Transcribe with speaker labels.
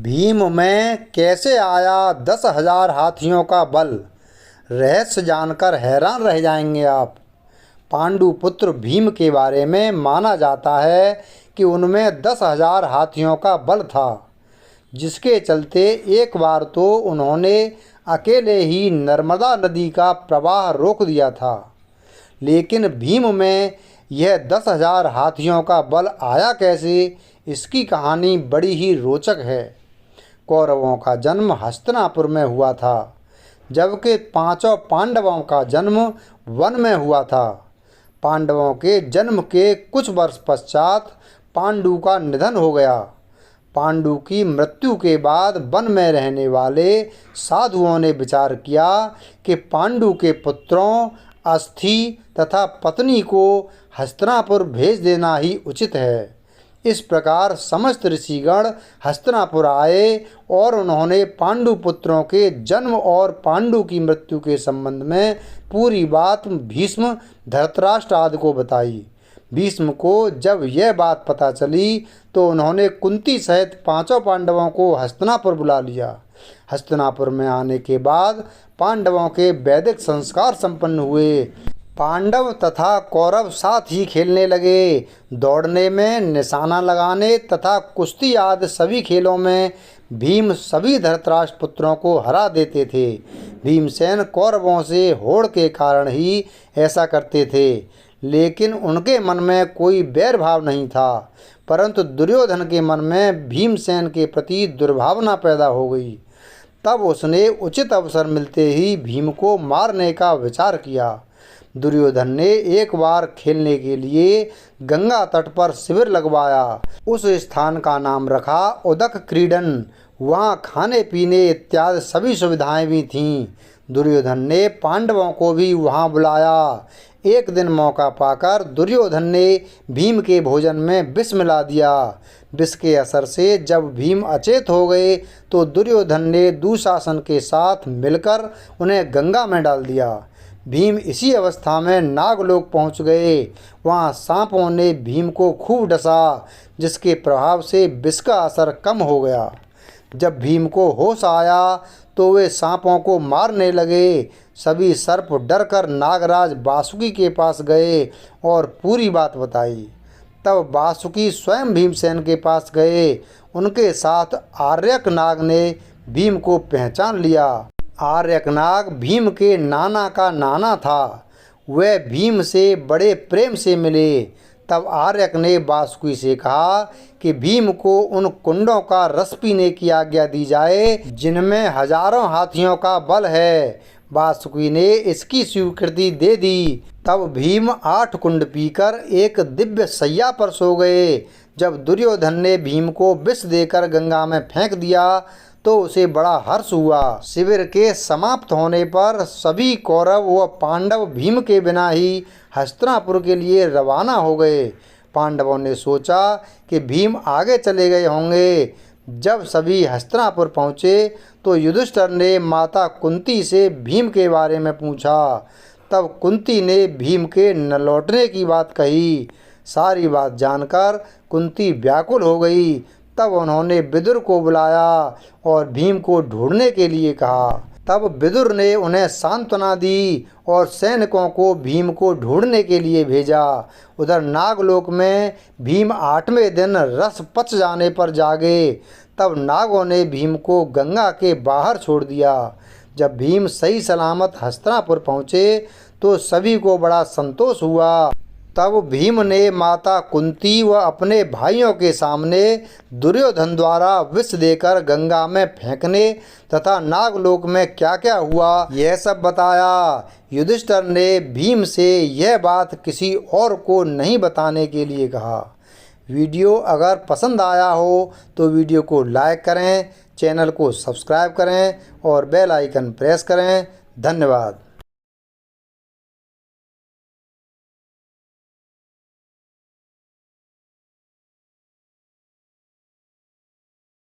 Speaker 1: भीम में कैसे आया 10,000 हाथियों का बल। रहस्य जानकर हैरान रह जाएंगे आप। पांडुपुत्र भीम के बारे में माना जाता है कि उनमें 10,000 हाथियों का बल था, जिसके चलते एक बार तो उन्होंने अकेले ही नर्मदा नदी का प्रवाह रोक दिया था। लेकिन भीम में यह 10,000 हाथियों का बल आया कैसे, इसकी कहानी बड़ी ही रोचक है। कौरवों का जन्म हस्तिनापुर में हुआ था, जबकि पांचों पांडवों का जन्म वन में हुआ था। पांडवों के जन्म के कुछ वर्ष पश्चात पांडु का निधन हो गया। पांडु की मृत्यु के बाद वन में रहने वाले साधुओं ने विचार किया कि पांडु के पुत्रों, अस्थि तथा पत्नी को हस्तिनापुर भेज देना ही उचित है। इस प्रकार समस्त ऋषिगण हस्तिनापुर आए और उन्होंने पांडु पुत्रों के जन्म और पांडु की मृत्यु के संबंध में पूरी बात भीष्म, धृतराष्ट्र आदि को बताई। भीष्म को जब यह बात पता चली तो उन्होंने कुंती सहित पांचों पांडवों को हस्तिनापुर बुला लिया। हस्तिनापुर में आने के बाद पांडवों के वैदिक संस्कार संपन्न हुए। पांडव तथा कौरव साथ ही खेलने लगे। दौड़ने में, निशाना लगाने तथा कुश्ती आदि सभी खेलों में भीम सभी धृतराष्ट्र पुत्रों को हरा देते थे। भीमसेन कौरवों से होड़ के कारण ही ऐसा करते थे, लेकिन उनके मन में कोई बैर भाव नहीं था। परंतु दुर्योधन के मन में भीमसेन के प्रति दुर्भावना पैदा हो गई। तब उसने उचित अवसर मिलते ही भीम को मारने का विचार किया। दुर्योधन ने एक बार खेलने के लिए गंगा तट पर शिविर लगवाया। उस स्थान का नाम रखा उदक क्रीडन। वहाँ खाने पीने इत्यादि सभी सुविधाएं भी थीं। दुर्योधन ने पांडवों को भी वहाँ बुलाया। एक दिन मौका पाकर दुर्योधन ने भीम के भोजन में विष मिला दिया। विष के असर से जब भीम अचेत हो गए तो दुर्योधन ने दुशासन के साथ मिलकर उन्हें गंगा में डाल दिया। भीम इसी अवस्था में नागलोक पहुंच गए। वहां सांपों ने भीम को खूब डसा, जिसके प्रभाव से विष का असर कम हो गया। जब भीम को होश आया तो वे सांपों को मारने लगे। सभी सर्प डरकर नागराज वासुकी के पास गए और पूरी बात बताई। तब वासुकी स्वयं भीमसेन के पास गए। उनके साथ आर्यक नाग ने भीम को पहचान लिया। आर्यक नाग भीम के नाना का नाना था। वह भीम से बड़े प्रेम से मिले। तब आर्यक ने वासुकी से कहा कि भीम को उन कुंडों का रस पीने की आज्ञा दी जाए जिनमें हजारों हाथियों का बल है। वासुकी ने इसकी स्वीकृति दे दी। तब भीम 8 कुंड पीकर एक दिव्य सैया पर सो गए। जब दुर्योधन ने भीम को विष देकर गंगा में फेंक दिया तो उसे बड़ा हर्ष हुआ। शिविर के समाप्त होने पर सभी कौरव व पांडव भीम के बिना ही हस्तिनापुर के लिए रवाना हो गए। पांडवों ने सोचा कि भीम आगे चले गए होंगे। जब सभी हस्तिनापुर पहुँचे तो युधिष्ठिर ने माता कुंती से भीम के बारे में पूछा। तब कुंती ने भीम के न लौटने की बात कही। सारी बात जानकर कुंती व्याकुल हो गई। तब उन्होंने विदुर को बुलाया और भीम को ढूंढने के लिए कहा। तब विदुर ने उन्हें सांत्वना दी और सैनिकों को भीम को ढूंढने के लिए भेजा। उधर नागलोक में भीम 8वें दिन रस पच जाने पर जागे। तब नागों ने भीम को गंगा के बाहर छोड़ दिया। जब भीम सही सलामत हस्तिनापुर पहुँचे तो सभी को बड़ा संतोष हुआ। तब भीम ने माता कुंती व अपने भाइयों के सामने दुर्योधन द्वारा विष देकर गंगा में फेंकने तथा नागलोक में क्या क्या हुआ यह सब बताया। युधिष्ठिर ने भीम से यह बात किसी और को नहीं बताने के लिए कहा। वीडियो अगर पसंद आया हो तो वीडियो को लाइक करें, चैनल को सब्सक्राइब करें और बेल आइकन प्रेस करें। धन्यवाद।